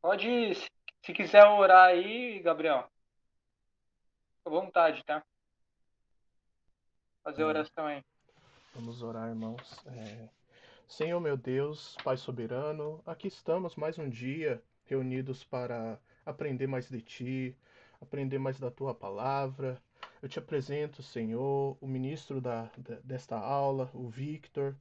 Pode, se quiser orar aí, Gabriel, fica à vontade, tá? Fazer Amém. oração aí. Vamos orar, irmãos. Senhor meu Deus, Pai soberano, aqui estamos mais um dia reunidos para aprender mais de Ti, aprender mais da Tua palavra. Eu te apresento, Senhor, o ministro desta aula, o Victor.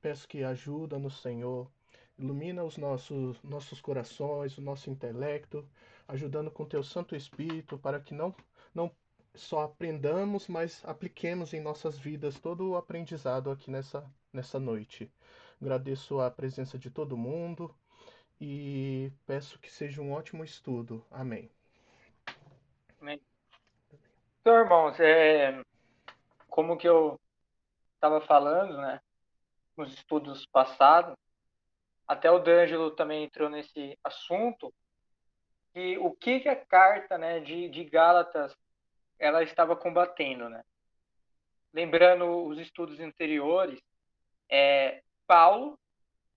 Peço que ajuda-nos, Senhor. Ilumina os nossos corações, o nosso intelecto, ajudando com Teu Santo Espírito para que não só aprendamos, mas apliquemos em nossas vidas todo o aprendizado aqui nessa noite. Agradeço a presença de todo mundo e peço que seja um ótimo estudo. Amém. Amém. Então, irmãos, como que eu estava falando, né, nos estudos passados, até o D'Angelo também entrou nesse assunto, e o que a carta, né, de Gálatas ela estava combatendo, né? Lembrando os estudos anteriores, Paulo,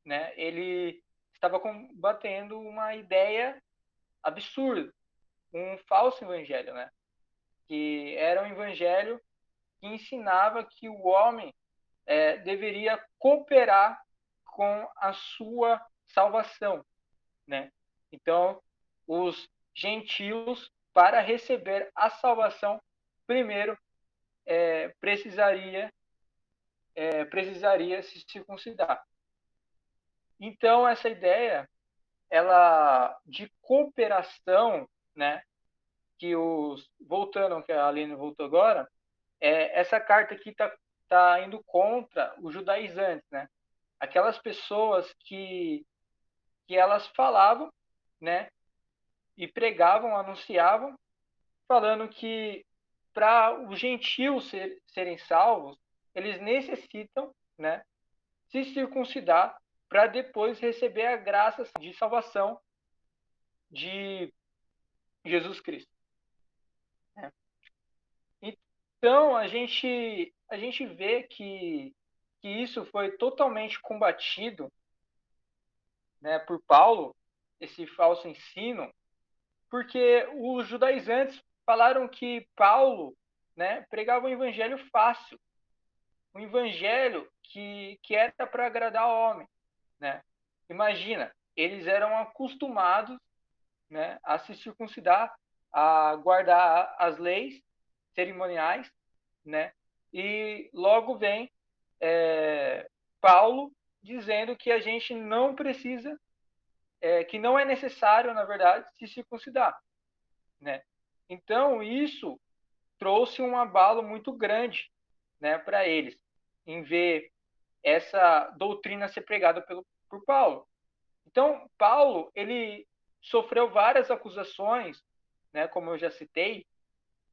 né, ele estava combatendo uma ideia absurda, um falso evangelho, né? Que era um evangelho que ensinava que o homem deveria cooperar com a sua salvação, né? Então, os gentios, para receber a salvação, primeiro precisaria se circuncidar. Então, essa ideia, ela de cooperação, né? Que os voltando, que a Aline voltou agora, essa carta aqui tá indo contra os judaizantes, né? Aquelas pessoas que elas falavam, né? E pregavam, anunciavam, falando que para os gentios serem salvos, eles necessitam, né? Se circuncidar para depois receber a graça de salvação de Jesus Cristo, né? Então a gente vê que isso foi totalmente combatido, né, por Paulo, esse falso ensino, porque os judaizantes falaram que Paulo, né, pregava um evangelho fácil, um evangelho que era para agradar ao homem, né? Imagina, eles eram acostumados, né, a se circuncidar, a guardar as leis cerimoniais, né? E logo vem Paulo dizendo que a gente não precisa, que não é necessário, na verdade, se circuncidar, né? Então isso trouxe um abalo muito grande, né, para eles, em ver essa doutrina ser pregada por Paulo. Então Paulo ele sofreu várias acusações, né, como eu já citei,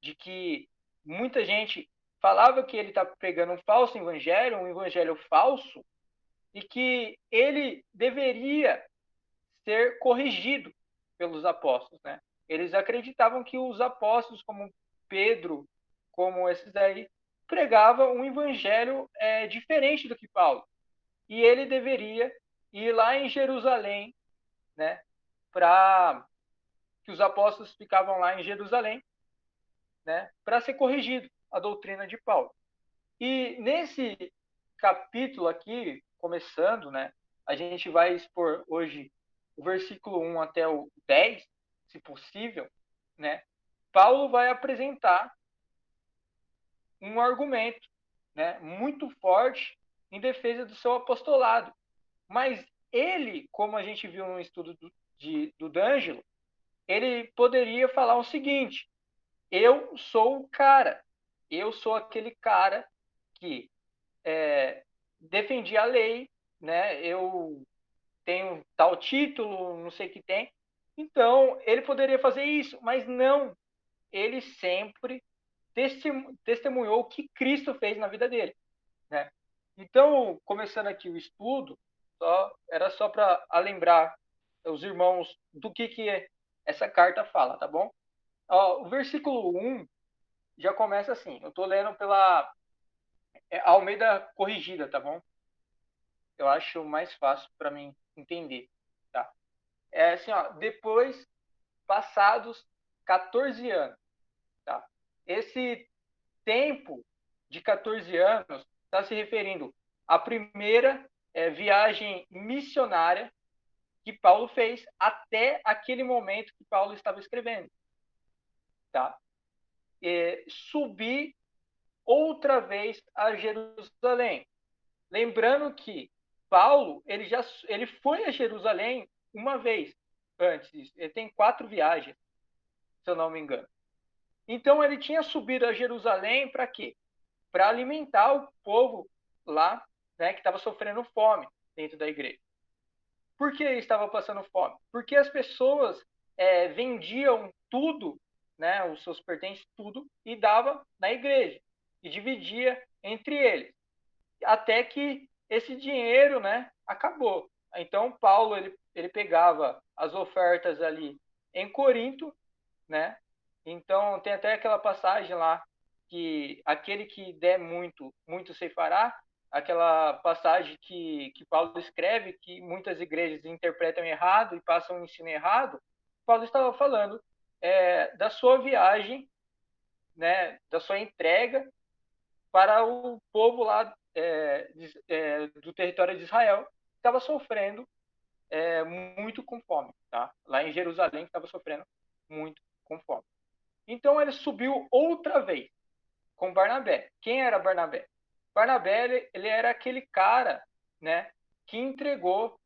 de que muita gente falava que ele estava pregando um falso evangelho, um evangelho falso, e que ele deveria ser corrigido pelos apóstolos, né? Eles acreditavam que os apóstolos, como Pedro, como esses daí, pregavam um evangelho diferente do que Paulo. E ele deveria ir lá em Jerusalém, né? Para que os apóstolos ficavam lá em Jerusalém, né? Para ser corrigido a doutrina de Paulo. E nesse capítulo aqui, começando, né? A gente vai expor hoje o versículo 1 até o 10, se possível, né? Paulo vai apresentar um argumento, né, muito forte em defesa do seu apostolado. Mas ele, como a gente viu no estudo do D'Angelo, ele poderia falar o seguinte: eu sou o cara, eu sou aquele cara que defendi a lei, né? Eu tenho tal título, não sei o que tem. Então, ele poderia fazer isso, mas não. Ele sempre testemunhou o que Cristo fez na vida dele, né? Então, começando aqui o estudo, era só para lembrar os irmãos do que essa carta fala, tá bom? Ó, o versículo 1 já começa assim. Eu estou lendo pela Almeida Corrigida, tá bom? Eu acho mais fácil para mim entender, tá? assim, ó, depois, passados 14 anos, tá? Esse tempo de 14 anos está se referindo à primeira viagem missionária que Paulo fez até aquele momento que Paulo estava escrevendo, tá? Subir outra vez a Jerusalém. Lembrando que Paulo ele foi a Jerusalém uma vez antes. Ele tem 4 viagens, se eu não me engano. Então ele tinha subido a Jerusalém para quê? Para alimentar o povo lá, né, que estava sofrendo fome dentro da igreja. Por que estava passando fome? Porque as pessoas vendiam tudo, né, os seus pertences, tudo, e dava na igreja e dividia entre eles, até que esse dinheiro, né, acabou. Então Paulo ele pegava as ofertas ali em Corinto, né? Então tem até aquela passagem lá que aquele que der muito, muito ceifará, aquela passagem que Paulo escreve, que muitas igrejas interpretam errado e passam um ensino errado. Paulo estava falando da sua viagem, né, da sua entrega para o povo lá do território de Israel, que estava sofrendo muito com fome, tá? Lá em Jerusalém, que estava sofrendo muito com fome. Então ele subiu outra vez com Barnabé. Quem era Barnabé? Barnabé ele era aquele cara, né, que entregou,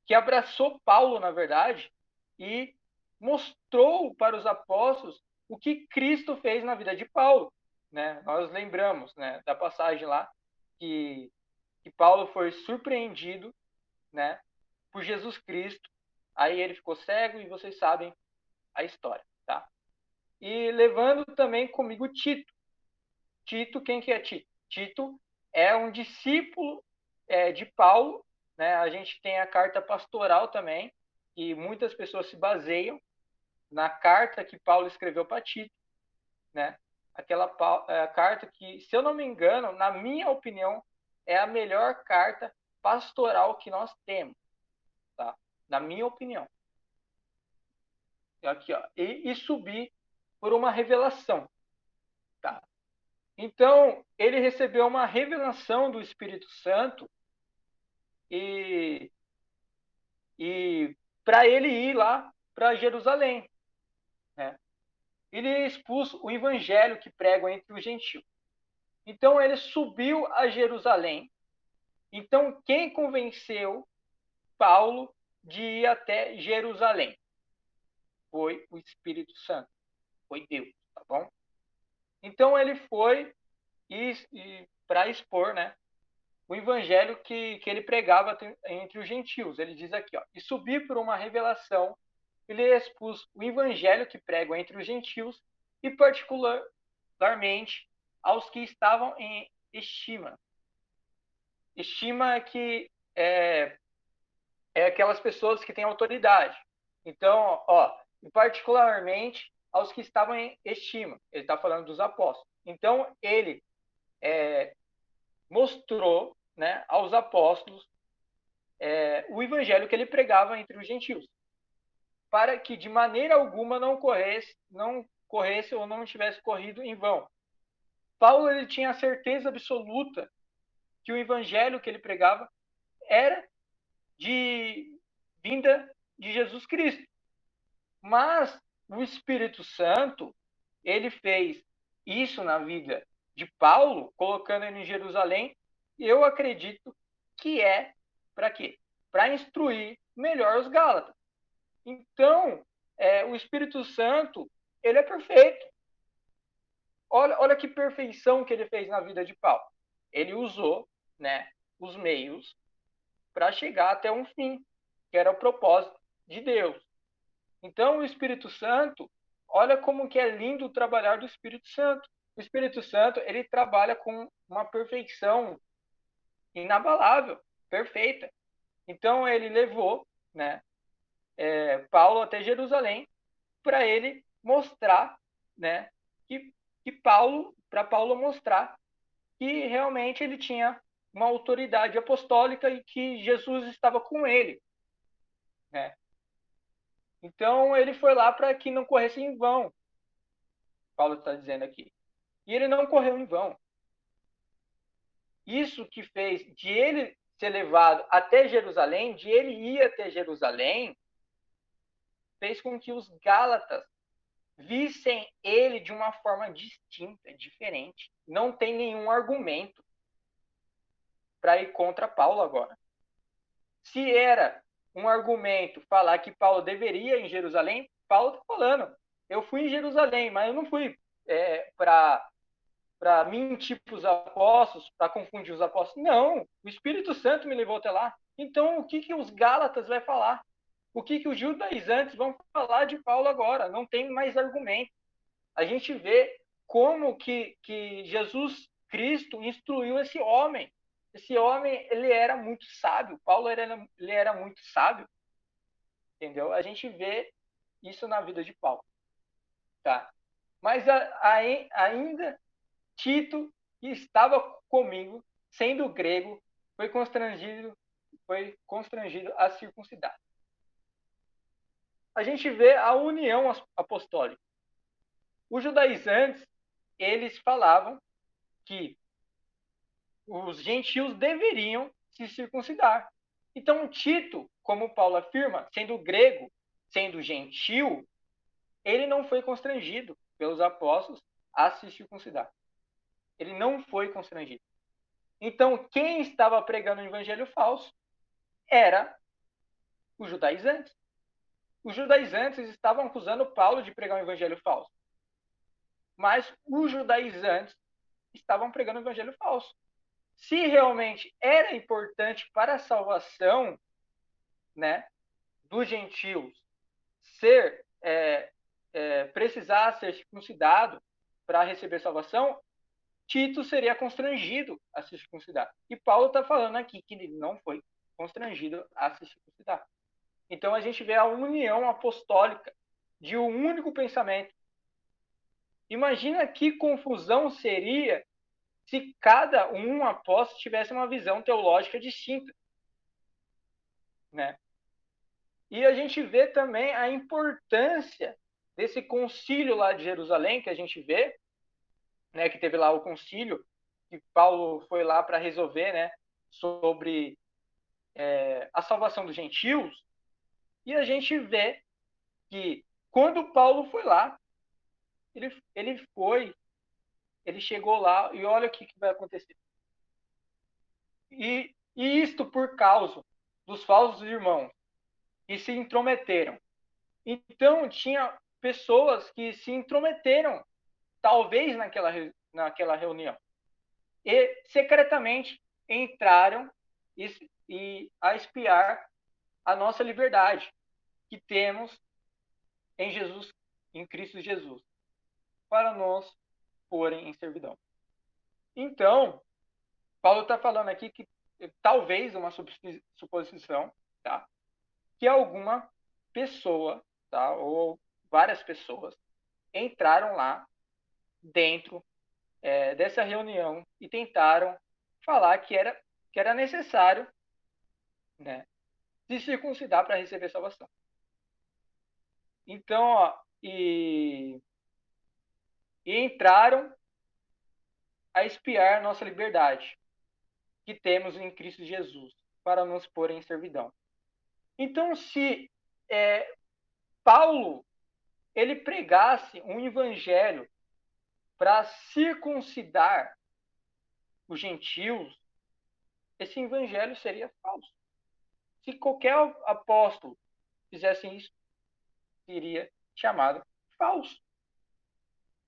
que abraçou Paulo, na verdade, e mostrou para os apóstolos o que Cristo fez na vida de Paulo, né? Nós lembramos, né, da passagem lá que Paulo foi surpreendido, né, por Jesus Cristo. Aí ele ficou cego e vocês sabem a história, tá? E levando também comigo Tito. Tito, quem que é Tito? Tito é um discípulo de Paulo, né? A gente tem a carta pastoral também, e muitas pessoas se baseiam na carta que Paulo escreveu para Tito, né? Aquela carta que, se eu não me engano, na minha opinião, é a melhor carta pastoral que nós temos, tá? Na minha opinião. Aqui, ó, e subir por uma revelação, tá? Então, ele recebeu uma revelação do Espírito Santo e, e para ele ir lá para Jerusalém, né? Ele expôs o evangelho que pregam entre os gentios. Então, ele subiu a Jerusalém. Então, quem convenceu Paulo de ir até Jerusalém? Foi o Espírito Santo, foi Deus, tá bom? Então, ele foi para expor, né, o evangelho que ele pregava entre os gentios. Ele diz aqui, ó, e subi por uma revelação, ele expôs o evangelho que prego entre os gentios e particularmente aos que estavam em estima. Estima é que é aquelas pessoas que têm autoridade. Então, ó, e particularmente aos que estavam em estima. Ele está falando dos apóstolos. Então, ele mostrou, né, aos apóstolos o evangelho que ele pregava entre os gentios, para que de maneira alguma não corresse ou não tivesse corrido em vão. Paulo ele tinha a certeza absoluta que o evangelho que ele pregava era de vinda de Jesus Cristo. Mas o Espírito Santo, ele fez isso na vida de Paulo, colocando ele em Jerusalém, e eu acredito que é para quê? Para instruir melhor os Gálatas. Então, o Espírito Santo, ele é perfeito. Olha que perfeição que ele fez na vida de Paulo. Ele usou, né, os meios para chegar até um fim, que era o propósito de Deus. Então, o Espírito Santo, olha como que é lindo o trabalhar do Espírito Santo. O Espírito Santo, ele trabalha com uma perfeição inabalável, perfeita. Então, ele levou, né, Paulo até Jerusalém para ele mostrar, né, para Paulo mostrar que realmente ele tinha uma autoridade apostólica e que Jesus estava com ele. né? Então ele foi lá para que não corresse em vão, Paulo está dizendo aqui. E ele não correu em vão. Isso que fez de ele ser levado até Jerusalém, de ele ir até Jerusalém, fez com que os Gálatas vissem ele de uma forma distinta, diferente. Não tem nenhum argumento para ir contra Paulo agora. Se era um argumento falar que Paulo deveria ir em Jerusalém, Paulo está falando, eu fui em Jerusalém, mas eu não fui para mentir para os apóstolos, para confundir os apóstolos. Não, o Espírito Santo me levou até lá. Então, o que os Gálatas vai falar? O que os judaizantes vão falar de Paulo agora? Não tem mais argumento. A gente vê como que Jesus Cristo instruiu esse homem. Esse homem, ele era muito sábio. Paulo ele era muito sábio. Entendeu? A gente vê isso na vida de Paulo. Tá? Mas ainda Tito, que estava comigo, sendo grego, foi constrangido a circuncidar. A gente vê a união apostólica. Os judaizantes, eles falavam que os gentios deveriam se circuncidar. Então, Tito, como Paulo afirma, sendo grego, sendo gentil, ele não foi constrangido pelos apóstolos a se circuncidar. Ele não foi constrangido. Então, quem estava pregando o evangelho falso era os judaizantes. Os judaizantes estavam acusando Paulo de pregar um evangelho falso. Mas os judaizantes estavam pregando um evangelho falso. Se realmente era importante para a salvação, né, dos gentios precisar ser circuncidado para receber salvação, Tito seria constrangido a se circuncidar. E Paulo está falando aqui que ele não foi constrangido a se circuncidar. Então a gente vê a união apostólica de um único pensamento. Imagina que confusão seria se cada um apóstolo tivesse uma visão teológica distinta, né? E a gente vê também a importância desse concílio lá de Jerusalém, que a gente vê, né, que teve lá o concílio, que Paulo foi lá para resolver, né, sobre a salvação dos gentios, e a gente vê que quando Paulo foi lá, ele chegou lá e olha o que vai acontecer. E isto por causa dos falsos irmãos que se intrometeram. Então, tinha pessoas que se intrometeram, talvez naquela reunião, e secretamente entraram a espiar a nossa liberdade que temos em Jesus, em Cristo Jesus, para nos porem em servidão. Então, Paulo está falando aqui que talvez uma suposição, tá? Que alguma pessoa, tá? Ou várias pessoas entraram lá dentro dessa reunião e tentaram falar que era necessário, né, se circuncidar para receber salvação. Então, e entraram a espiar nossa liberdade que temos em Cristo Jesus para nos pôr em servidão. Então, se Paulo ele pregasse um evangelho para circuncidar os gentios, esse evangelho seria falso. Se qualquer apóstolo fizesse isso, seria chamado falso.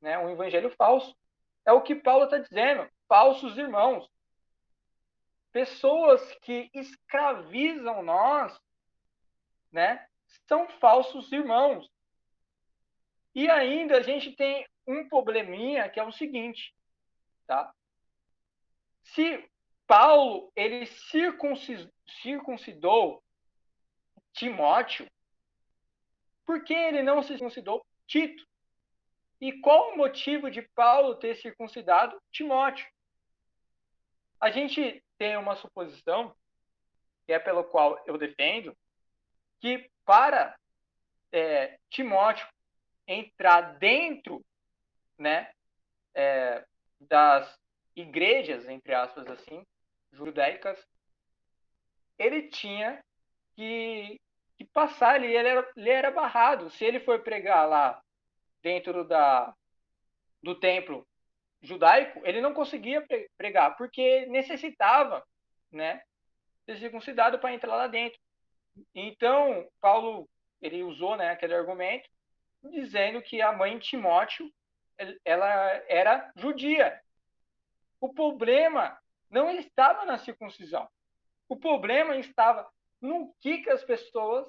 Né? Um evangelho falso. É o que Paulo está dizendo. Falsos irmãos. Pessoas que escravizam nós, né? São falsos irmãos. E ainda a gente tem um probleminha que é o seguinte, tá? Se Paulo ele circuncidou Timóteo, por que ele não circuncidou Tito? E qual o motivo de Paulo ter circuncidado Timóteo? A gente tem uma suposição, que é pelo qual eu defendo, que para Timóteo entrar dentro, né, das igrejas, entre aspas assim, judaicas, ele tinha que passar ali, ele era barrado. Se ele for pregar lá dentro do templo judaico, ele não conseguia pregar, porque necessitava, né, ser circuncidado para entrar lá dentro. Então, Paulo, ele usou, né, aquele argumento, dizendo que a mãe de Timóteo, ela era judia. O problema não estava na circuncisão. O problema estava no que as pessoas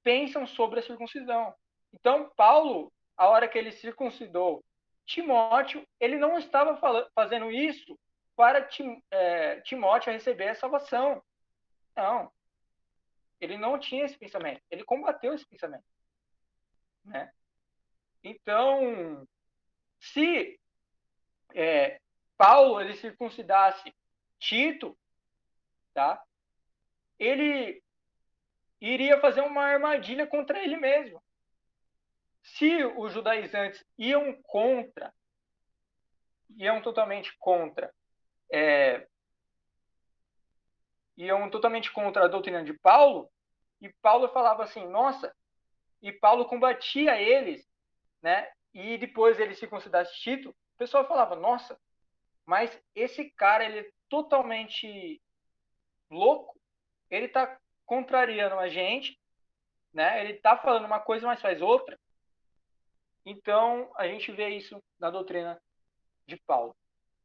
pensam sobre a circuncisão. Então, Paulo, a hora que ele circuncidou Timóteo, ele não estava fazendo isso para Timóteo receber a salvação. Não. Ele não tinha esse pensamento. Ele combateu esse pensamento. Né? Então, se Paulo ele circuncidasse Tito, tá? Ele iria fazer uma armadilha contra ele mesmo. Se os judaizantes iam totalmente contra a doutrina de Paulo, e Paulo falava assim, nossa, e Paulo combatia eles, né? E depois ele se considerasse Tito, o pessoal falava, nossa, mas esse cara, ele é totalmente louco, ele tá contrariando a gente, né? Ele tá falando uma coisa, mas faz outra. Então, a gente vê isso na doutrina de Paulo.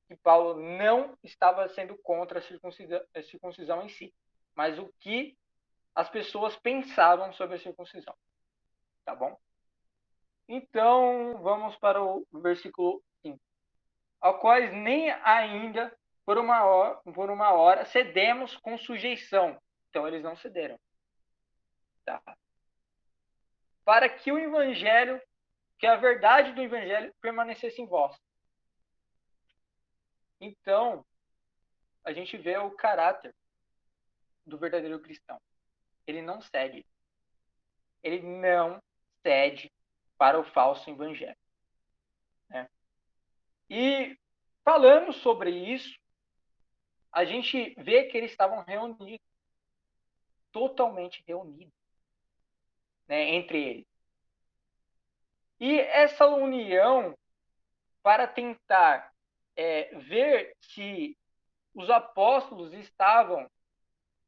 Que Paulo não estava sendo contra a circuncisão em si, mas o que as pessoas pensavam sobre a circuncisão. Tá bom? Então, vamos para o versículo 5. Ao quais nem ainda por uma hora cedemos com sujeição. Então, eles não cederam. Tá? Para que o evangelho, que a verdade do evangelho permanecesse em vós. Então, a gente vê o caráter do verdadeiro cristão. Ele não cede. Ele não cede para o falso evangelho. Né? E falando sobre isso, a gente vê que eles estavam reunidos, totalmente reunidos, né, entre eles. E essa união, para tentar ver se os apóstolos estavam,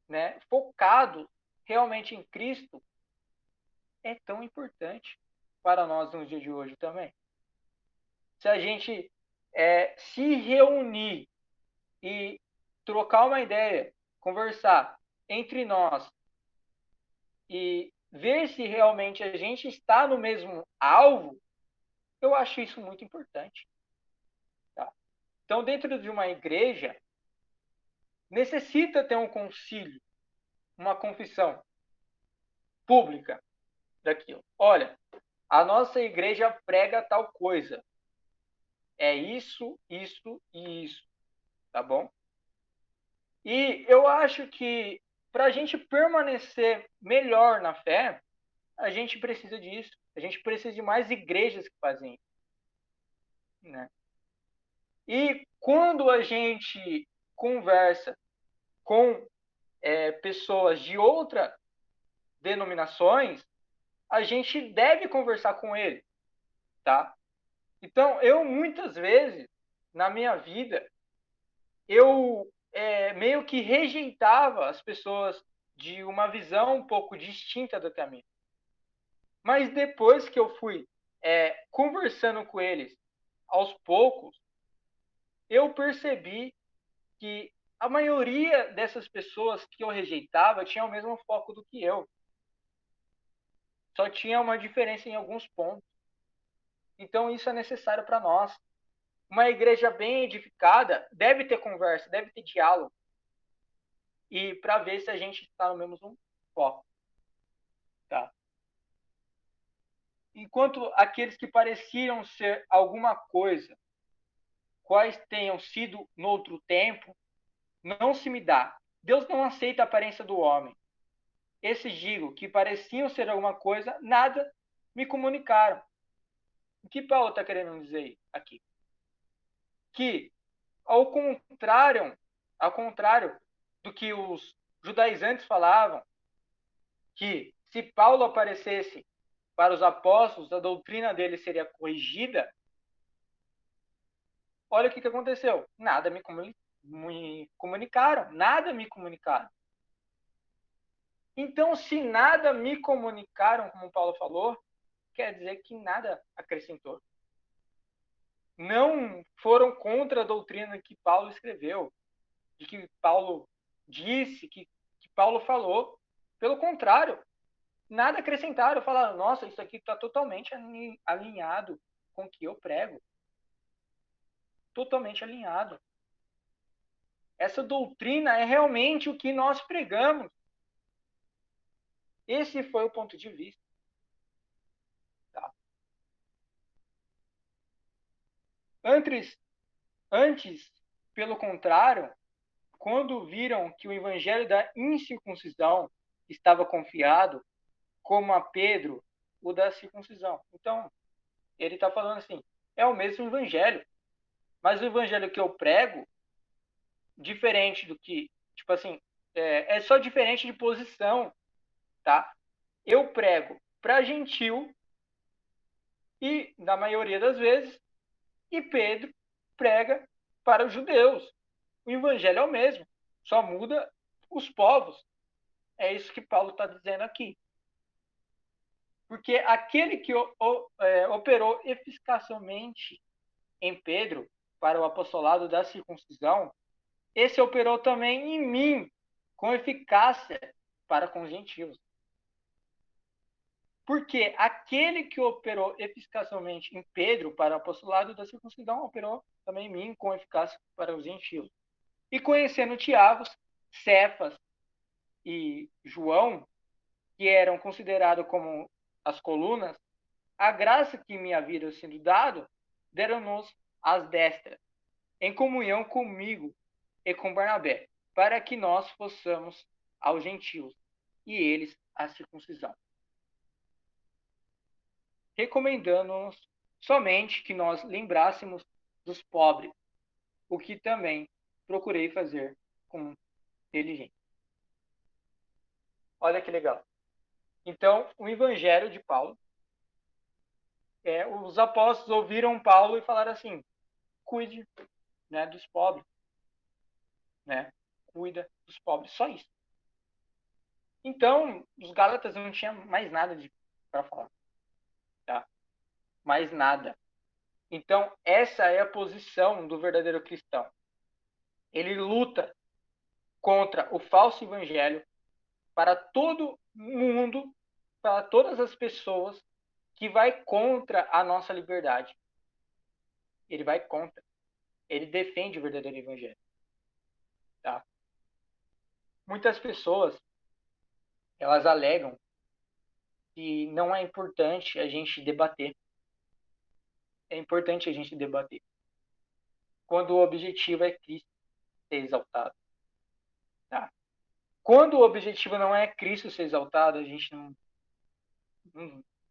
né, focados realmente em Cristo, é tão importante para nós nos dias de hoje também. Se a gente se reunir e trocar uma ideia, conversar entre nós e ver se realmente a gente está no mesmo alvo, eu acho isso muito importante. Tá? Então, dentro de uma igreja, necessita ter um concílio, uma confissão pública daquilo. Olha, a nossa igreja prega tal coisa. É isso, isso e isso. Tá bom? E eu acho que para a gente permanecer melhor na fé, a gente precisa disso. A gente precisa de mais igrejas que fazem isso. Né? E quando a gente conversa com pessoas de outras denominações, a gente deve conversar com ele. Tá? Então, eu muitas vezes, na minha vida, eu meio que rejeitava as pessoas de uma visão um pouco distinta da minha. Mas depois que eu fui conversando com eles aos poucos, eu percebi que a maioria dessas pessoas que eu rejeitava tinha o mesmo foco do que eu. Só tinha uma diferença em alguns pontos. Então isso é necessário para nós. Uma igreja bem edificada deve ter conversa, deve ter diálogo. E para ver se a gente está no mesmo foco. Tá? Enquanto aqueles que pareciam ser alguma coisa, quais tenham sido no outro tempo, não se me dá. Deus não aceita a aparência do homem. esses digo que pareciam ser alguma coisa, nada me comunicaram. O que Paulo está querendo dizer aqui? Que, ao contrário do que os judaizantes falavam, que se Paulo aparecesse para os apóstolos, a doutrina dele seria corrigida, olha o que aconteceu. Nada me comunicaram. Nada me comunicaram. Então, se nada me comunicaram, como Paulo falou, quer dizer que nada acrescentou. Não foram contra a doutrina que Paulo escreveu, de que Paulo disse, que Paulo falou. Pelo contrário, nada acrescentaram. Falaram, nossa, isso aqui está totalmente alinhado com o que eu prego. Totalmente alinhado. Essa doutrina é realmente o que nós pregamos. Esse foi o ponto de vista. Tá? Antes, pelo contrário, quando viram que o evangelho da incircuncisão estava confiado, como a Pedro, o da circuncisão. Então, ele está falando assim, é o mesmo evangelho, mas o evangelho que eu prego, diferente do que, tipo assim, é só diferente de posição, tá? Eu prego para gentil e, na maioria das vezes, e Pedro prega para os judeus. O evangelho é o mesmo, só muda os povos. É isso que Paulo está dizendo aqui. Porque aquele que operou eficazmente em Pedro para o apostolado da circuncisão, esse operou também em mim com eficácia para com os gentios. Porque aquele que operou eficazmente em Pedro para o apostolado da circuncisão, operou também em mim com eficácia para os gentios. E conhecendo Tiago, Cefas e João, que eram considerados como as colunas, a graça que me havia sido dado, deram-nos as destras, em comunhão comigo e com Barnabé, para que nós fossemos aos gentios, e eles a circuncisão. Recomendando-nos somente que nós lembrássemos dos pobres, o que também procurei fazer com diligência. Olha que legal. Então, o evangelho de Paulo, os apóstolos ouviram Paulo e falaram assim, cuide, né, dos pobres, né? Cuida dos pobres, só isso. Então, os Gálatas não tinham mais nada para falar, tá? Mais nada. Então, essa é a posição do verdadeiro cristão. Ele luta contra o falso evangelho para todo mundo, para todas as pessoas, que vai contra a nossa liberdade. Ele vai contra. Ele defende o verdadeiro evangelho. Tá? Muitas pessoas, elas alegam que não é importante a gente debater. É importante a gente debater. Quando o objetivo é Cristo ser exaltado. Tá? Quando o objetivo não é Cristo ser exaltado, a gente não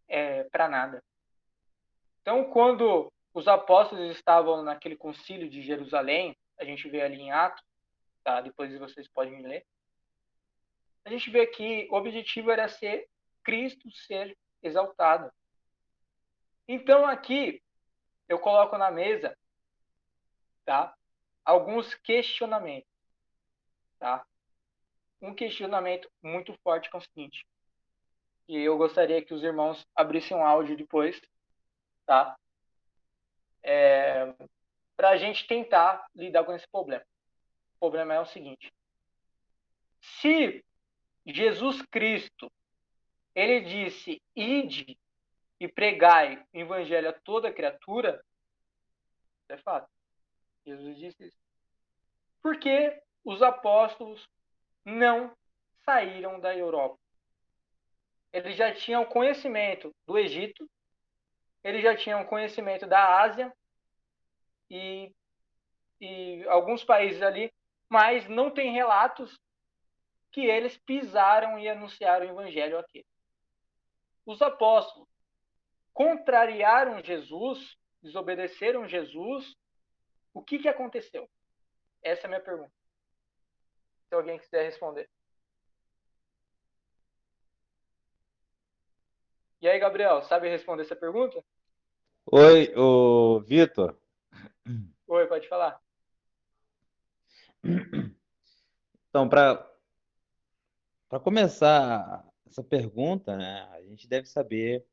é para nada. Então, quando os apóstolos estavam naquele concílio de Jerusalém, a gente vê ali em Atos, tá? Depois vocês podem ler, a gente vê que o objetivo era ser Cristo ser exaltado. Então, aqui, eu coloco na mesa, tá? Alguns questionamentos, tá? Um questionamento muito forte é o seguinte, e eu gostaria que os irmãos abrissem um áudio depois, tá? Para a gente tentar lidar com esse problema. O problema é o seguinte, se Jesus Cristo, ele disse, ide e pregai o evangelho a toda criatura, isso é fato. Jesus disse isso. Por que os apóstolos não saíram da Europa? Eles já tinham conhecimento do Egito, eles já tinham conhecimento da Ásia e alguns países ali, mas não tem relatos que eles pisaram e anunciaram o evangelho aqui. Os apóstolos contrariaram Jesus, desobedeceram Jesus. O que aconteceu? Essa é a minha pergunta. Se alguém quiser responder. E aí, Gabriel, sabe responder essa pergunta? Oi, ô Vitor. Oi, pode falar. Então, para começar essa pergunta, né, a gente deve saber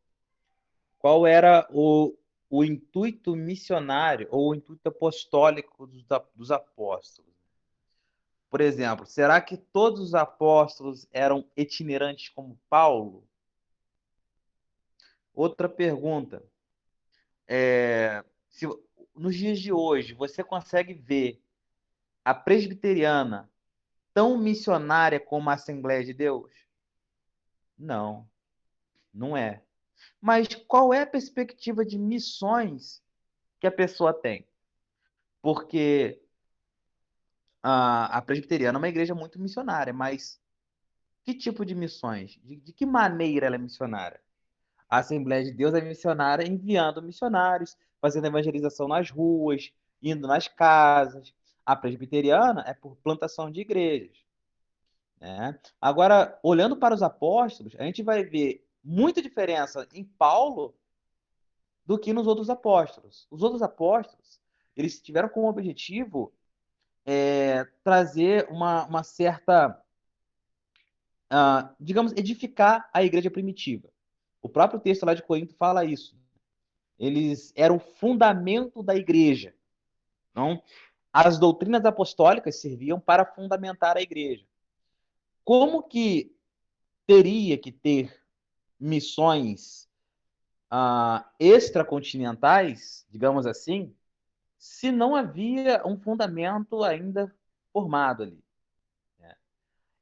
qual era o intuito missionário ou o intuito apostólico dos apóstolos. Por exemplo, será que todos os apóstolos eram itinerantes como Paulo? Outra pergunta, se nos dias de hoje você consegue ver a presbiteriana tão missionária como a Assembleia de Deus? Não, não é. Mas qual é a perspectiva de missões que a pessoa tem? Porque a presbiteriana é uma igreja muito missionária, mas que tipo de missões? De que maneira ela é missionária? A Assembleia de Deus é missionária enviando missionários, fazendo evangelização nas ruas, indo nas casas. A presbiteriana é por plantação de igrejas, né? Agora, olhando para os apóstolos, a gente vai ver muita diferença em Paulo do que nos outros apóstolos. Os outros apóstolos, eles tiveram como objetivo trazer uma certa, digamos, edificar a igreja primitiva. O próprio texto lá de Corinto fala isso. Eles eram o fundamento da igreja. Então, as doutrinas apostólicas serviam para fundamentar a igreja. Como que teria que ter missões extracontinentais, digamos assim, se não havia um fundamento ainda formado ali?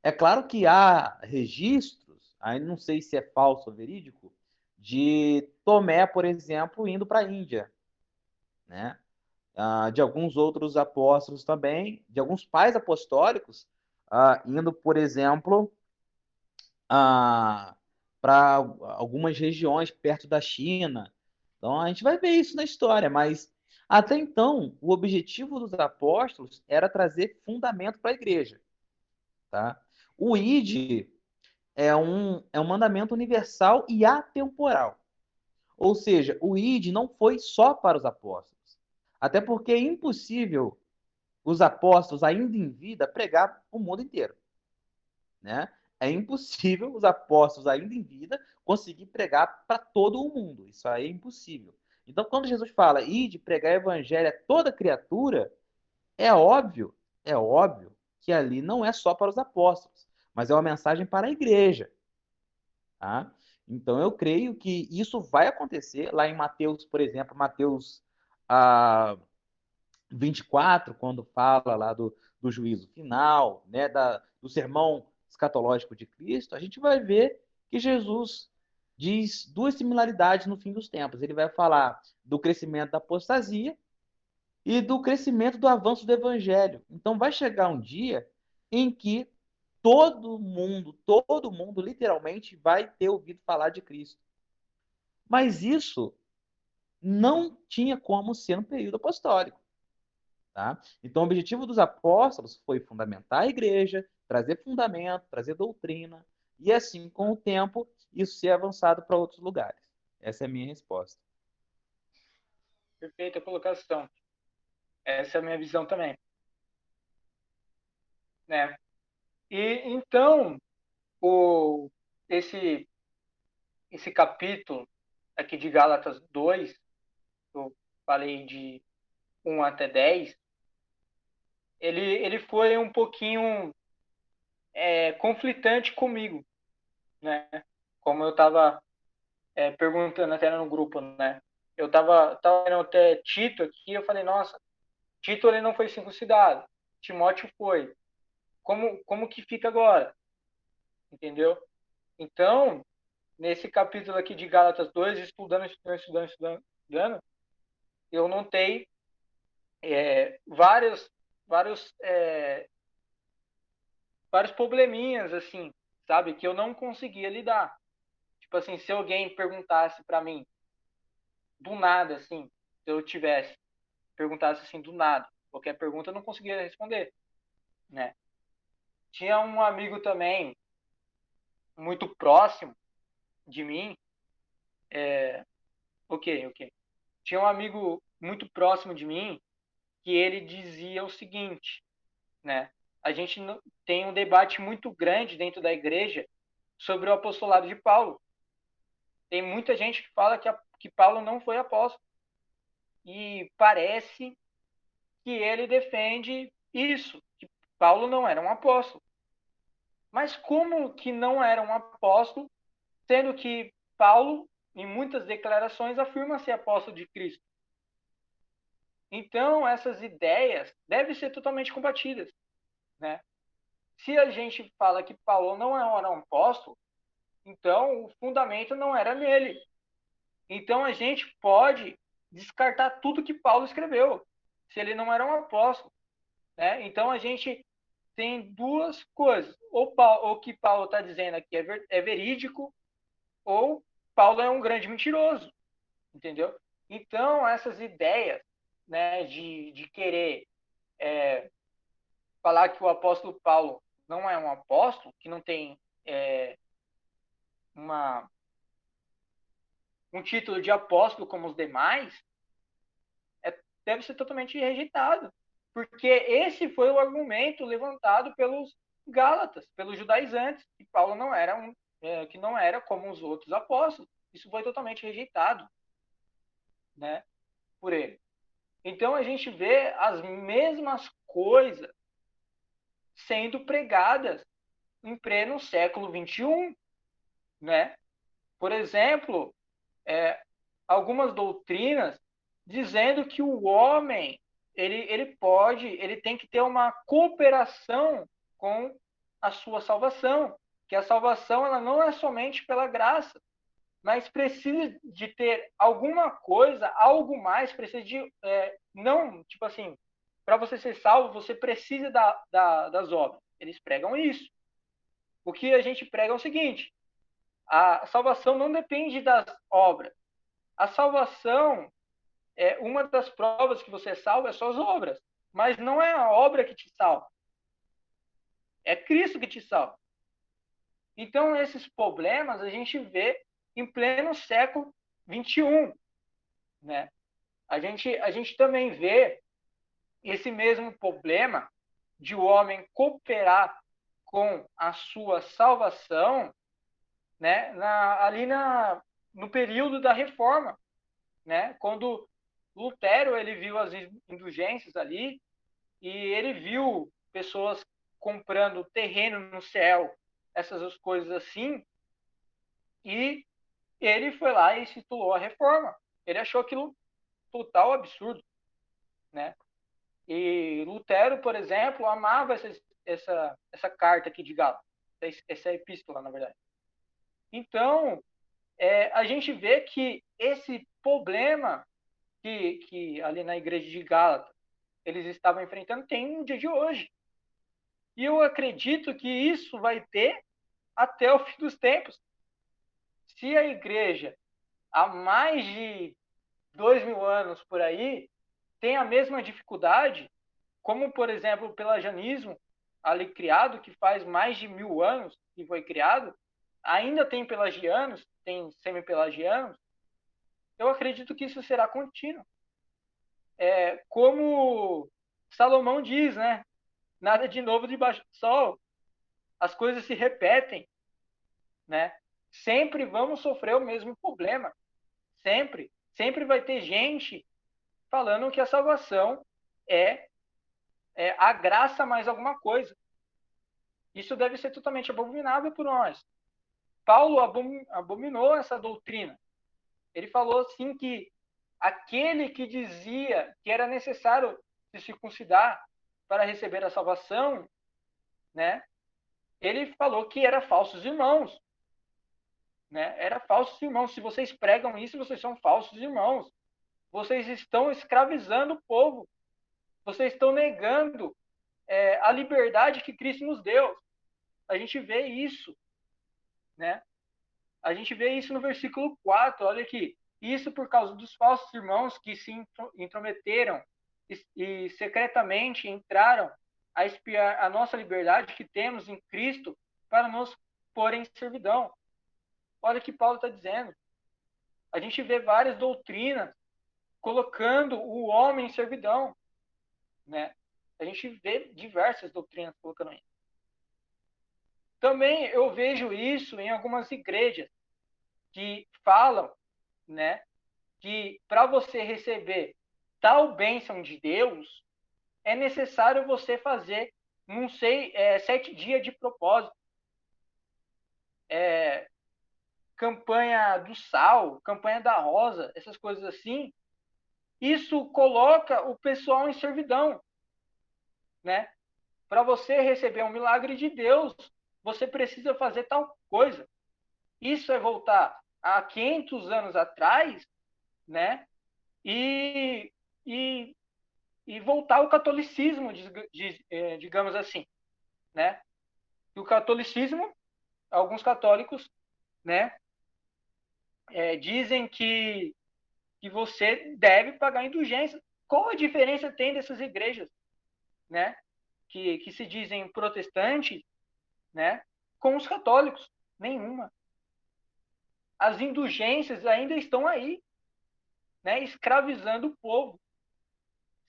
É claro que há registros, aí não sei se é falso ou verídico, de Tomé, por exemplo, indo para a Índia, né? De alguns outros apóstolos também, de alguns pais apostólicos, indo, por exemplo, para algumas regiões perto da China. Então a gente vai ver isso na história, mas até então o objetivo dos apóstolos era trazer fundamento para a igreja, tá? O ID é um mandamento universal e atemporal. Ou seja, o ID não foi só para os apóstolos. Até porque é impossível os apóstolos, ainda em vida, pregar o mundo inteiro, né? É impossível os apóstolos, ainda em vida, conseguir pregar para todo o mundo. Isso aí é impossível. Então, quando Jesus fala de pregar o evangelho a toda criatura, é óbvio que ali não é só para os apóstolos, mas é uma mensagem para a igreja, tá? Então, eu creio que isso vai acontecer lá em Mateus, por exemplo, Mateus 24, quando fala lá do juízo final, né, do sermão escatológico de Cristo, a gente vai ver que Jesus diz duas similaridades no fim dos tempos. Ele vai falar do crescimento da apostasia e do crescimento do avanço do evangelho. Então vai chegar um dia em que todo mundo literalmente vai ter ouvido falar de Cristo. Mas isso não tinha como ser no período apostólico. Tá? Então, o objetivo dos apóstolos foi fundamentar a igreja, trazer fundamento, trazer doutrina, e assim, com o tempo, isso ser avançado para outros lugares. Essa é a minha resposta. Perfeita colocação. Essa é a minha visão também, né? E então, o, esse, esse capítulo aqui de Gálatas 2, eu falei de 1 até 10, ele foi um pouquinho conflitante comigo, né? Como eu estava perguntando até no grupo, né? Eu tava vendo até Tito aqui, eu falei, nossa, Tito ele não foi circuncidado, Timóteo foi. Como que fica agora? Entendeu? Então, nesse capítulo aqui de Gálatas 2, estudando, eu notei vários vários probleminhas, assim, sabe? Que eu não conseguia lidar. Tipo assim, se alguém perguntasse para mim, do nada, assim, se eu tivesse, perguntasse assim, do nada, qualquer pergunta eu não conseguia responder, né? Tinha um amigo também, muito próximo de mim, ok. Tinha um amigo muito próximo de mim que ele dizia o seguinte, né? A gente tem um debate muito grande dentro da igreja sobre o apostolado de Paulo. Tem muita gente que fala que Paulo não foi apóstolo. E parece que ele defende isso, que Paulo não era um apóstolo. Mas como que não era um apóstolo, sendo que Paulo, em muitas declarações, afirma ser apóstolo de Cristo? Então, essas ideias devem ser totalmente combatidas, né? Se a gente fala que Paulo não era um apóstolo, então o fundamento não era nele. Então, a gente pode descartar tudo que Paulo escreveu, se ele não era um apóstolo, né? Então, a gente tem duas coisas. Ou o que Paulo está dizendo aqui é verídico, ou Paulo é um grande mentiroso, entendeu? Então, essas ideias, né, de querer falar que o apóstolo Paulo não é um apóstolo, que não tem uma, um título de apóstolo como os demais, deve ser totalmente rejeitado. Porque esse foi o argumento levantado pelos Gálatas, pelos judaizantes, que Paulo não era que não era como os outros apóstolos. Isso foi totalmente rejeitado, né, por ele. Então a gente vê as mesmas coisas sendo pregadas em pleno século XXI, né? Por exemplo, algumas doutrinas dizendo que o homem ele tem que ter uma cooperação com a sua salvação, que a salvação ela não é somente pela graça, mas precisa de ter alguma coisa, algo mais, precisa de não, tipo assim, para você ser salvo, você precisa das obras. Eles pregam isso. O que a gente prega é o seguinte: a salvação não depende das obras. A salvação uma das provas que você é salvo é suas obras, mas não é a obra que te salva, é Cristo que te salva. Então, esses problemas a gente vê em pleno século XXI, né? A gente também vê esse mesmo problema de o homem cooperar com a sua salvação, né? No período da Reforma, né? Quando Lutero ele viu as indulgências ali e ele viu pessoas comprando terreno no céu, essas coisas assim, e ele foi lá e instituiu a reforma. Ele achou aquilo total absurdo, né? E Lutero, por exemplo, amava essa carta aqui de Gálatas, essa epístola, na verdade. Então, a gente vê que esse problema que ali na igreja de Gálatas eles estavam enfrentando tem no dia de hoje. E eu acredito que isso vai ter até o fim dos tempos. Se a igreja, há mais de 2000 anos por aí, tem a mesma dificuldade, como, por exemplo, o pelagianismo, ali criado, que faz mais de 1000 anos que foi criado, ainda tem pelagianos, tem semi-pelagianos, eu acredito que isso será contínuo. Como Salomão diz, né? Nada de novo debaixo do sol. As coisas se repetem, né? Sempre vamos sofrer o mesmo problema. Sempre vai ter gente falando que a salvação é a graça mais alguma coisa. Isso deve ser totalmente abominável por nós. Paulo abominou essa doutrina. Ele falou assim que aquele que dizia que era necessário se circuncidar para receber a salvação, né? Ele falou que era falsos irmãos, né? Era falsos irmãos. Se vocês pregam isso, vocês são falsos irmãos. Vocês estão escravizando o povo. Vocês estão negando a liberdade que Cristo nos deu. a gente vê isso, né? A gente vê isso no versículo 4, olha aqui. Isso por causa dos falsos irmãos que se intrometeram e secretamente entraram a espiar a nossa liberdade que temos em Cristo para nos pôr em servidão. Olha o que Paulo está dizendo. A gente vê várias doutrinas colocando o homem em servidão, né? A gente vê diversas doutrinas colocando isso. Também eu vejo isso em algumas igrejas que falam, né, que para você receber tal bênção de Deus, é necessário você fazer, não sei, 7 dias de propósito. Campanha do sal, campanha da rosa, essas coisas assim. Isso coloca o pessoal em servidão, né? Para você receber um milagre de Deus, você precisa fazer tal coisa. Isso é voltar a 500 anos atrás, né? E voltar ao catolicismo, digamos assim, né? E o catolicismo, alguns católicos, né, dizem que você deve pagar indulgência. Qual a diferença tem dessas igrejas, né, que se dizem protestantes, né, com os católicos? Nenhuma. As indulgências ainda estão aí, né, escravizando o povo.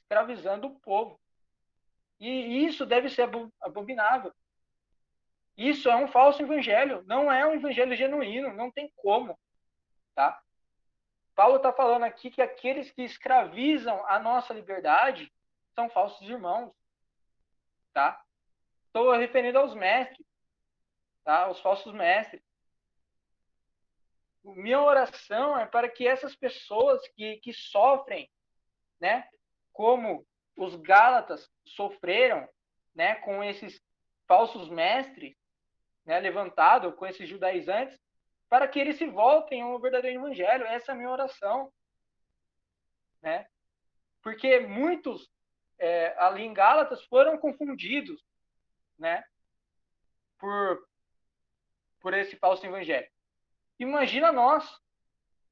Escravizando o povo. E isso deve ser abominável. Isso é um falso evangelho, não é um evangelho genuíno, não tem como, tá? Paulo está falando aqui que aqueles que escravizam a nossa liberdade são falsos irmãos, tá? Estou referindo aos mestres, tá? Aos falsos mestres. Minha oração é para que essas pessoas que sofrem, né, como os Gálatas sofreram, né, com esses falsos mestres, né, levantado com esses judaizantes, para que eles se voltem ao verdadeiro evangelho. Essa é a minha oração, né? Porque muitos ali em Gálatas foram confundidos, né, por esse falso evangelho. Imagina nós,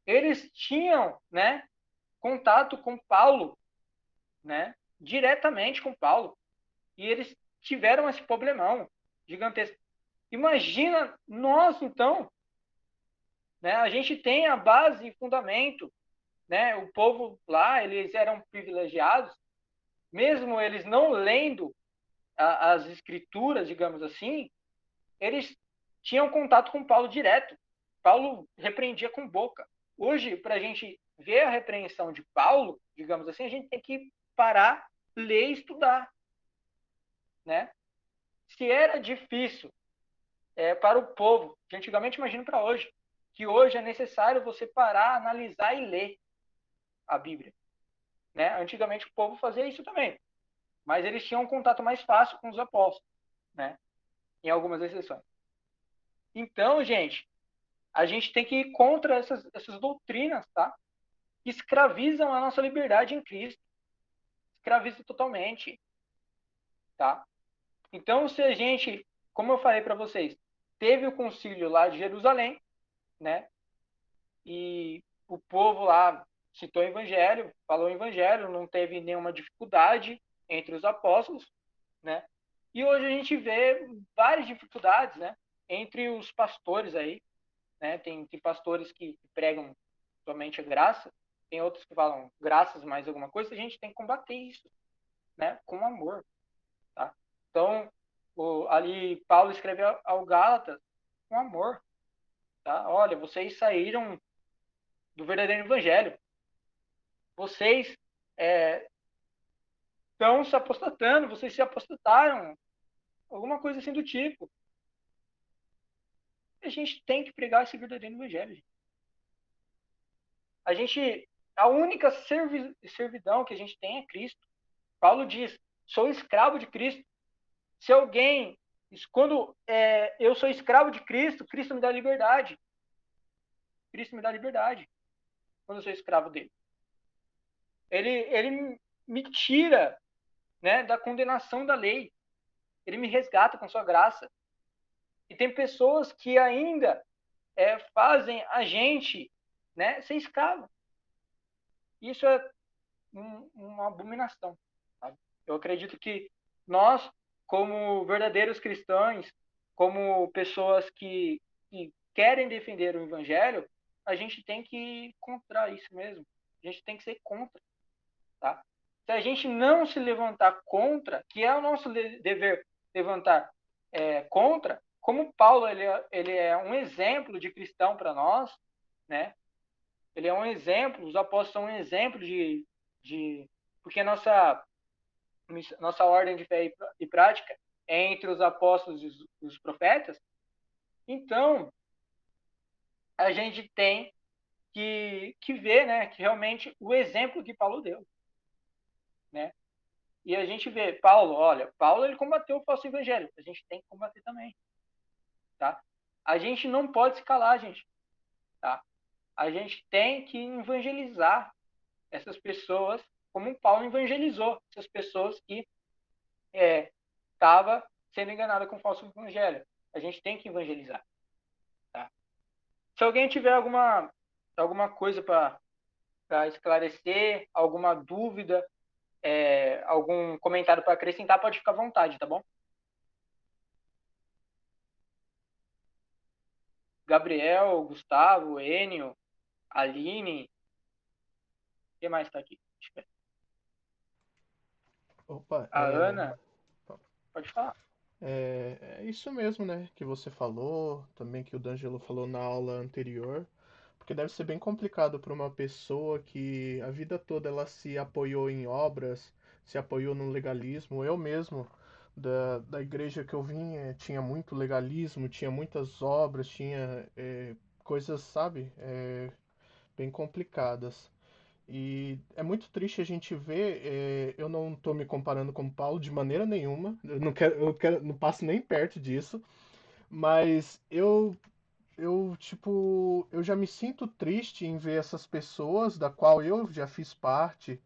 eles tinham, né, contato com Paulo, né, diretamente com Paulo, e eles tiveram esse problemão gigantesco. Imagina nós, então, né, a gente tem a base e fundamento, né, o povo lá, eles eram privilegiados, mesmo eles não lendo as escrituras, digamos assim, eles tinham contato com Paulo direto. Paulo repreendia com boca. Hoje, para a gente ver a repreensão de Paulo, digamos assim, a gente tem que parar, ler e estudar, né? Se era difícil para o povo, que antigamente, imagino para hoje, que hoje é necessário você parar, analisar e ler a Bíblia, né? Antigamente o povo fazia isso também, mas eles tinham um contato mais fácil com os apóstolos, né? Em algumas exceções. Então, gente, a gente tem que ir contra essas doutrinas, tá? Que escravizam a nossa liberdade em Cristo. Escravizam totalmente, tá? Então, se a gente, como eu falei para vocês, teve o concílio lá de Jerusalém, né? E o povo lá citou o evangelho, falou o evangelho, não teve nenhuma dificuldade entre os apóstolos, né? E hoje a gente vê várias dificuldades, né? Entre os pastores aí, né? Tem pastores que pregam somente a graça, tem outros que falam graças mais alguma coisa. A gente tem que combater isso, né? Com amor, tá? Então, ali Paulo escreveu ao Gálatas com amor, tá? Olha, vocês saíram do verdadeiro evangelho. Vocês estão se apostatando, vocês se apostataram, alguma coisa assim do tipo. A gente tem que pregar esse verdadeiro evangelho. A única servidão que a gente tem é Cristo. Paulo diz: sou escravo de Cristo. Se alguém, quando eu sou escravo de Cristo, Cristo me dá liberdade. Cristo me dá liberdade quando eu sou escravo dele. Ele me tira, né, da condenação da lei. Ele me resgata com sua graça. E tem pessoas que ainda fazem a gente, né, ser escravo. Isso é uma abominação. Sabe? Eu acredito que nós, como verdadeiros cristãos, como pessoas que querem defender o evangelho, a gente tem que ir contra isso mesmo. A gente tem que ser contra. Tá? Se a gente não se levantar contra, que é o nosso dever levantar contra, como Paulo ele é um exemplo de cristão para nós, né? Ele é um exemplo, os apóstolos são um exemplo de porque nossa ordem de fé e prática é entre os apóstolos e os profetas. Então, a gente tem que ver, né, que realmente o exemplo que Paulo deu, né? E a gente vê, Paulo ele combateu o falso evangelho, a gente tem que combater também, tá? A gente não pode se calar, gente, tá? A gente tem que evangelizar essas pessoas como Paulo evangelizou essas pessoas que estavam sendo enganadas com o falso evangelho. A gente tem que evangelizar, tá? Se alguém tiver alguma coisa para esclarecer, alguma dúvida, algum comentário para acrescentar, pode ficar à vontade, tá bom? Gabriel, Gustavo, Enio, Aline. Quem mais está aqui? Opa, A Ana. Pode falar. É isso mesmo, né, que você falou, também que o D'Angelo falou na aula anterior, porque deve ser bem complicado para uma pessoa que a vida toda ela se apoiou em obras, se apoiou no legalismo. Eu mesmo, da igreja que eu vim, tinha muito legalismo, tinha muitas obras, tinha coisas, sabe, bem complicadas. E é muito triste a gente ver, eu não estou me comparando com Paulo de maneira nenhuma, não passo nem perto disso, mas eu já me sinto triste em ver essas pessoas, da qual eu já fiz parte,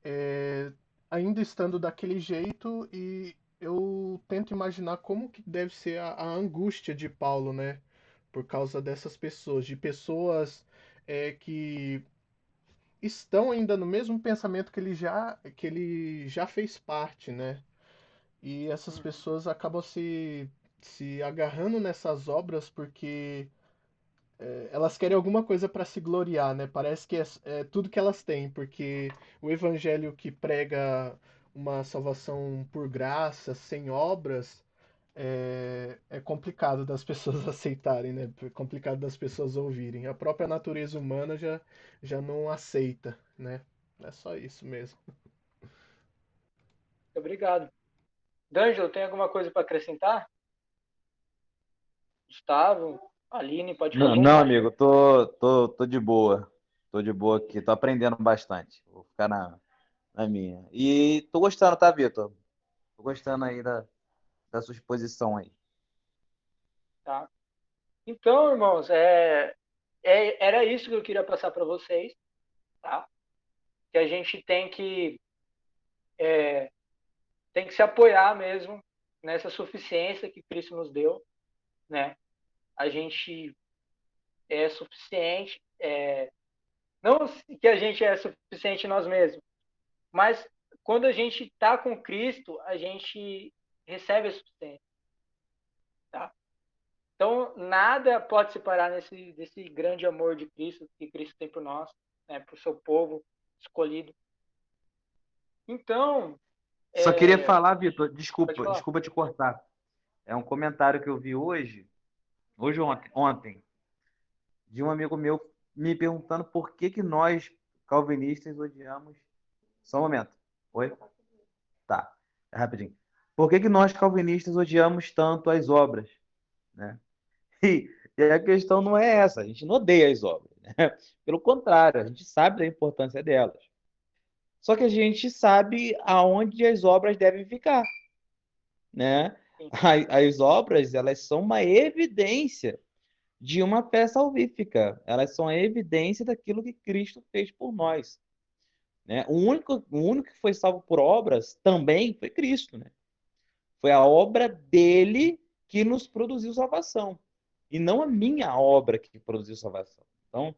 é, ainda estando daquele jeito, e eu tento imaginar como que deve ser a angústia de Paulo, né? Por causa dessas pessoas, de pessoas que estão ainda no mesmo pensamento que ele já fez parte, né? E essas pessoas acabam se agarrando nessas obras porque elas querem alguma coisa para se gloriar, né? Parece que é tudo que elas têm, porque o evangelho que prega uma salvação por graça, sem obras, é complicado das pessoas aceitarem, né? É complicado das pessoas ouvirem. A própria natureza humana já não aceita, né? É só isso mesmo. Obrigado. D'Angelo, tem alguma coisa para acrescentar? Gustavo, Aline, pode ficar à Não, vontade. amigo, tô de boa. Tô de boa aqui, tô aprendendo bastante. Vou ficar na minha. E tô gostando, tá, Vitor? Tô gostando aí da sua exposição aí. Tá? Então, irmãos, era isso que eu queria passar para vocês, tá? Que a gente tem que se apoiar mesmo nessa suficiência que Cristo nos deu, né? A gente é suficiente, não que a gente é suficiente em nós mesmos, mas quando a gente está com Cristo, a gente recebe a suficiência, tá? Então, nada pode separar desse grande amor de Cristo que Cristo tem por nós, né? Por seu povo escolhido. Então, Só queria é, falar, Vitor, pode falar. desculpa te cortar. É um comentário que eu vi hoje ou ontem, de um amigo meu me perguntando por que que nós, calvinistas, odiamos. Só um momento. Oi? Tá, é rapidinho. Por que que nós, calvinistas, odiamos tanto as obras, né? E a questão não é essa, a gente não odeia as obras, né? Pelo contrário, a gente sabe da importância delas. Só que a gente sabe aonde as obras devem ficar, né? Sim, As obras, elas são uma evidência de uma fé salvífica. Elas são a evidência daquilo que Cristo fez por nós, né? O único que foi salvo por obras também foi Cristo, né? Foi a obra dele que nos produziu salvação, e não a minha obra que produziu salvação. Então,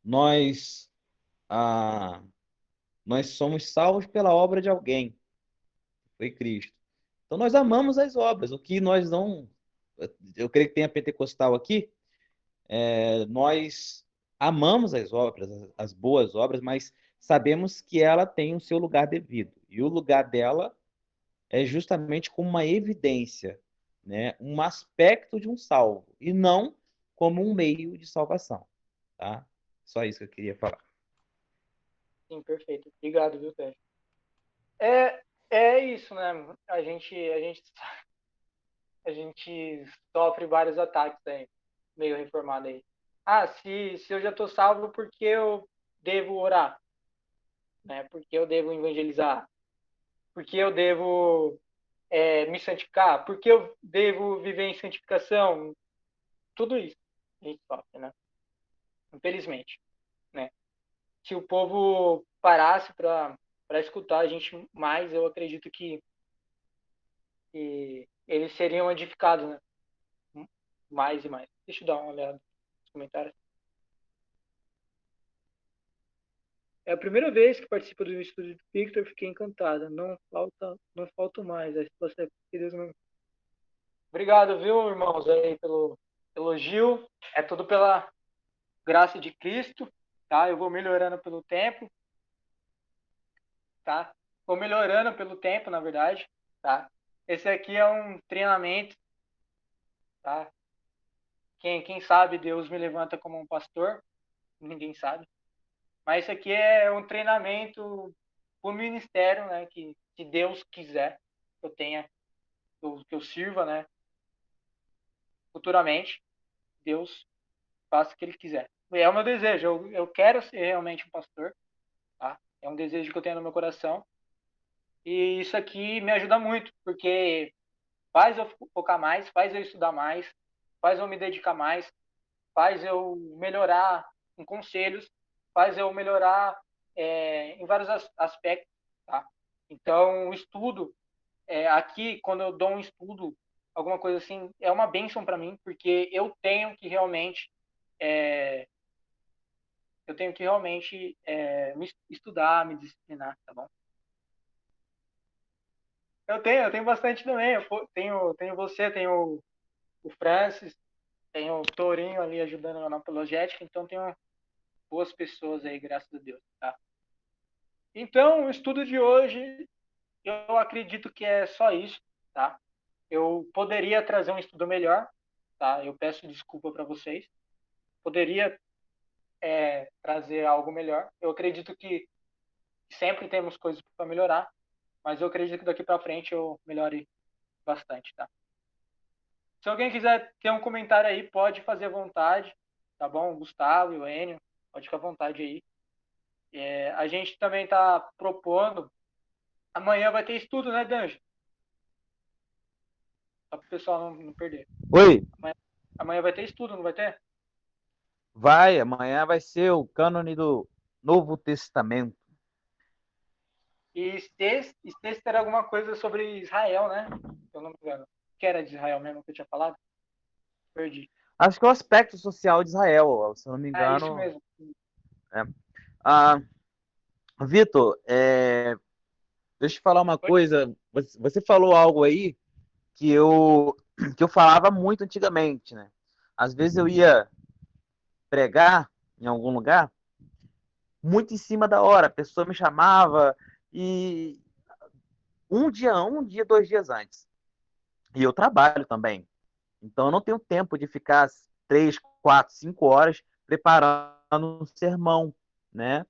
nós, ah, nós somos salvos pela obra de alguém, foi Cristo. Então, nós amamos as obras, o que nós não... Eu creio que tem a pentecostal aqui, nós amamos as obras, as boas obras, mas sabemos que ela tem o seu lugar devido. E o lugar dela é justamente como uma evidência, né? Um aspecto de um salvo, e não como um meio de salvação. Tá? Só isso que eu queria falar. Sim, perfeito. Obrigado, viu, Sérgio? É isso, né? A gente sofre vários ataques aí, meio reformado aí. Ah, se eu já estou salvo, por que eu devo orar? Né? Por que eu devo evangelizar? Por que eu devo me santificar? Por que eu devo viver em santificação? Tudo isso a gente sofre, né? Infelizmente, né? Se o povo parasse para escutar a gente mais, eu acredito que eles seriam edificados, né? Mais e mais. Deixa eu dar uma olhada nos comentários. É a primeira vez que participo do estúdio do Victor, fiquei encantada. Não falta mais. A resposta é porque Deus não... Obrigado, viu, irmãos, aí pelo elogio. É tudo pela graça de Cristo, tá? Eu vou melhorando pelo tempo, tá? Vou melhorando pelo tempo, na verdade, tá? Esse aqui é um treinamento, tá? Quem sabe Deus me levanta como um pastor, ninguém sabe. Mas isso aqui é um treinamento para o ministério, né? Que se Deus quiser, eu tenha, que eu sirva, né? Futuramente, Deus faça o que Ele quiser. É o meu desejo. Eu quero ser realmente um pastor, tá? É um desejo que eu tenho no meu coração. E isso aqui me ajuda muito, porque faz eu focar mais, faz eu estudar mais, faz eu me dedicar mais, faz eu melhorar em conselhos, faz eu melhorar em vários aspectos, tá? Então, o estudo, aqui, quando eu dou um estudo, alguma coisa assim, é uma bênção para mim, porque é, eu tenho que realmente me estudar, me disciplinar, tá bom? Eu tenho bastante também. Tenho você, tenho o Francis, tenho o Torinho ali ajudando na apologética, então tenho boas pessoas aí, graças a Deus, tá? Então, o estudo de hoje, eu acredito que é só isso, tá? Eu poderia trazer um estudo melhor, tá? Eu peço desculpa para vocês. Poderia trazer algo melhor. Eu acredito que sempre temos coisas para melhorar, mas eu acredito que daqui para frente eu melhore bastante, tá? Se alguém quiser ter um comentário aí, pode fazer à vontade, tá bom? O Gustavo e o Enio, pode ficar à vontade aí. A gente também está propondo. Amanhã vai ter estudo, né, Danjo? Só para o pessoal não perder. Oi, Amanhã vai ter estudo, não vai ter? amanhã vai ser o cânone do Novo Testamento. E se ter alguma coisa sobre Israel, né? Se eu não me engano. Que era de Israel mesmo que eu tinha falado? Perdi. Acho que é o aspecto social de Israel, se eu não me É isso engano. mesmo. É. Ah, Vitor, deixa eu te falar uma Oi? coisa. Você falou algo aí que eu falava muito antigamente, né? Às vezes eu ia pregar em algum lugar muito em cima da hora. A pessoa me chamava e um dia, 2 dias antes. E eu trabalho também. Então eu não tenho tempo de ficar 3, 4, 5 horas preparando um sermão, né?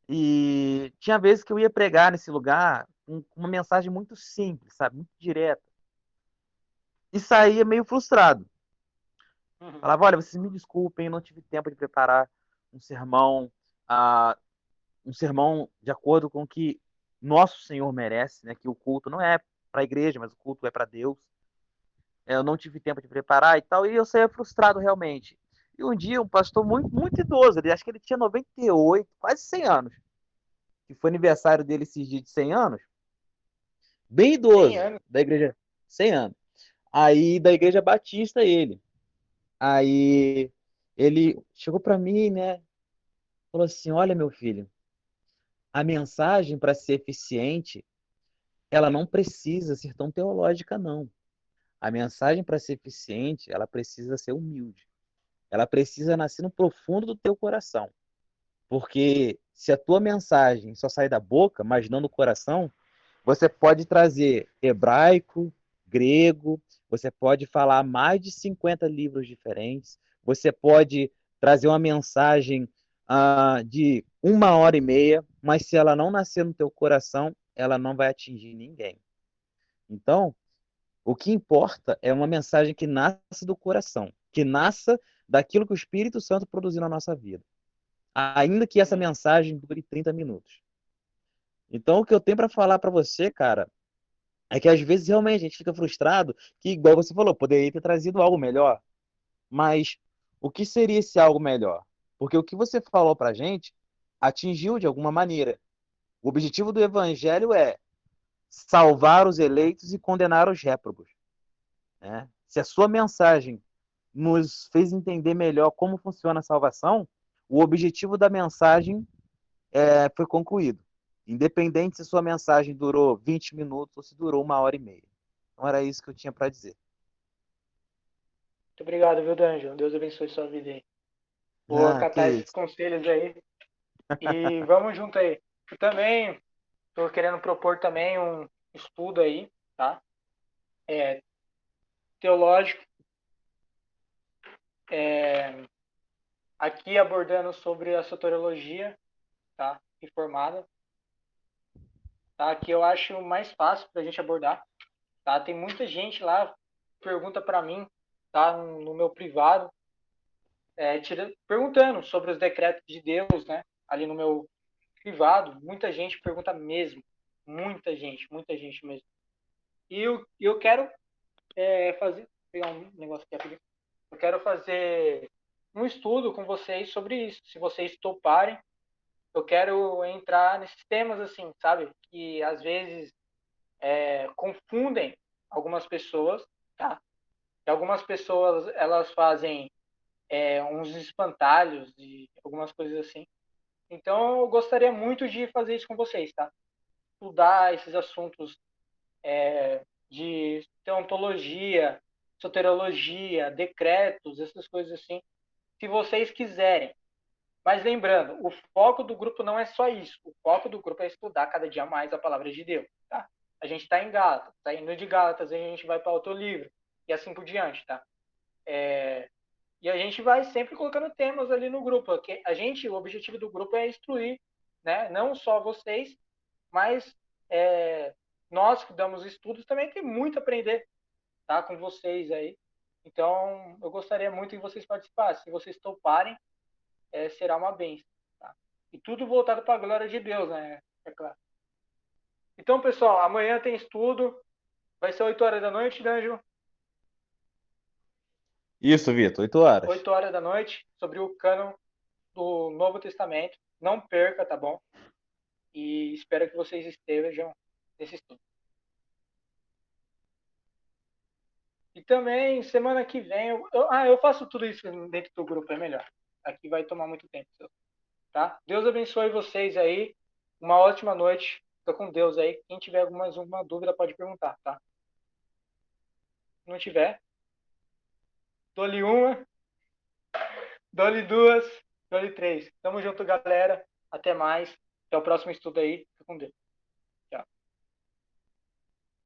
E tinha vezes que eu ia pregar nesse lugar com uma mensagem muito simples, sabe? Muito direta. E saía meio frustrado. Uhum. Falava, olha, vocês me desculpem, eu não tive tempo de preparar um sermão, uh, um sermão de acordo com o que nosso Senhor merece, né? Que o culto não é para a igreja, mas o culto é para Deus. Eu não tive tempo de preparar e tal, e eu saía frustrado realmente. E um dia um pastor muito, muito idoso, acho que ele tinha 98, quase 100 anos, que foi aniversário dele esses dias de 100 anos, bem 100 idoso, anos. da igreja, 100 anos. Aí da Igreja Batista ele. Aí ele chegou para mim, né? Falou assim: Olha, meu filho, a mensagem para ser eficiente, ela não precisa ser tão teológica, não. A mensagem para ser eficiente, ela precisa ser humilde. Ela precisa nascer no profundo do teu coração. Porque se a tua mensagem só sai da boca, mas não do coração, você pode trazer hebraico, grego, você pode falar mais de 50 livros diferentes, você pode trazer uma mensagem de 1 hora e meia, mas se ela não nascer no teu coração, ela não vai atingir ninguém. Então, o que importa é uma mensagem que nasce do coração, que nasça daquilo que o Espírito Santo produziu na nossa vida, ainda que essa mensagem dure 30 minutos. Então, o que eu tenho para falar para você, cara, é que às vezes realmente a gente fica frustrado que, igual você falou, poderia ter trazido algo melhor. Mas o que seria esse algo melhor? Porque o que você falou pra gente atingiu de alguma maneira. O objetivo do evangelho é salvar os eleitos e condenar os réprobos, né? Se a sua mensagem nos fez entender melhor como funciona a salvação, o objetivo da mensagem foi concluído. Independente se sua mensagem durou 20 minutos ou se durou 1 hora e meia. Então era isso que eu tinha para dizer. Muito obrigado, viu, Danjo? Deus abençoe sua vida aí. Vou Que acatar esses isso. conselhos aí. E vamos junto aí. Eu também estou querendo propor também um estudo aí, tá? Teológico, aqui abordando sobre a soteriologia, tá? Reformada, tá? Que eu acho mais fácil para a gente abordar, tá? Tem muita gente lá que pergunta para mim, tá? No meu privado, perguntando sobre os decretos de Deus, né? Ali no meu privado, muita gente pergunta mesmo, muita gente mesmo. E eu quero fazer, pegar um negócio aqui rapidinho. Eu quero fazer um estudo com vocês sobre isso. Se vocês toparem, eu quero entrar nesses temas assim, sabe? Que às vezes confundem algumas pessoas, tá? E algumas pessoas elas fazem uns espantalhos de algumas coisas assim. Então eu gostaria muito de fazer isso com vocês, tá? Estudar esses assuntos de teontologia, soteriologia, decretos, essas coisas assim, se vocês quiserem. Mas lembrando, o foco do grupo não é só isso. O foco do grupo é estudar cada dia mais a palavra de Deus. Tá? A gente está em Gálatas, está indo de Gálatas, a gente vai para outro livro, e assim por diante. Tá? E a gente vai sempre colocando temas ali no grupo. O objetivo do grupo é instruir, né? Não só vocês, mas nós que damos estudos também tem muito a aprender, tá? Com vocês aí. Então, eu gostaria muito que vocês participassem. Se vocês toparem, será uma bênção. Tá? E tudo voltado para a glória de Deus, né? É claro. Então, pessoal, amanhã tem estudo. Vai ser 8 horas da noite, Danjo. Isso, Vitor, 8 horas. 8 horas da noite, sobre o cânon do Novo Testamento. Não perca, tá bom? E espero que vocês estejam nesse estudo. E também, semana que vem, eu faço tudo isso dentro do grupo, é melhor. Aqui vai tomar muito tempo, tá? Deus abençoe vocês aí. Uma ótima noite. Fica com Deus aí. Quem tiver alguma dúvida pode perguntar, tá? Se não tiver, dou-lhe uma, dou-lhe duas, dou-lhe três. Tamo junto, galera. Até mais. Até o próximo estudo aí. Fica com Deus.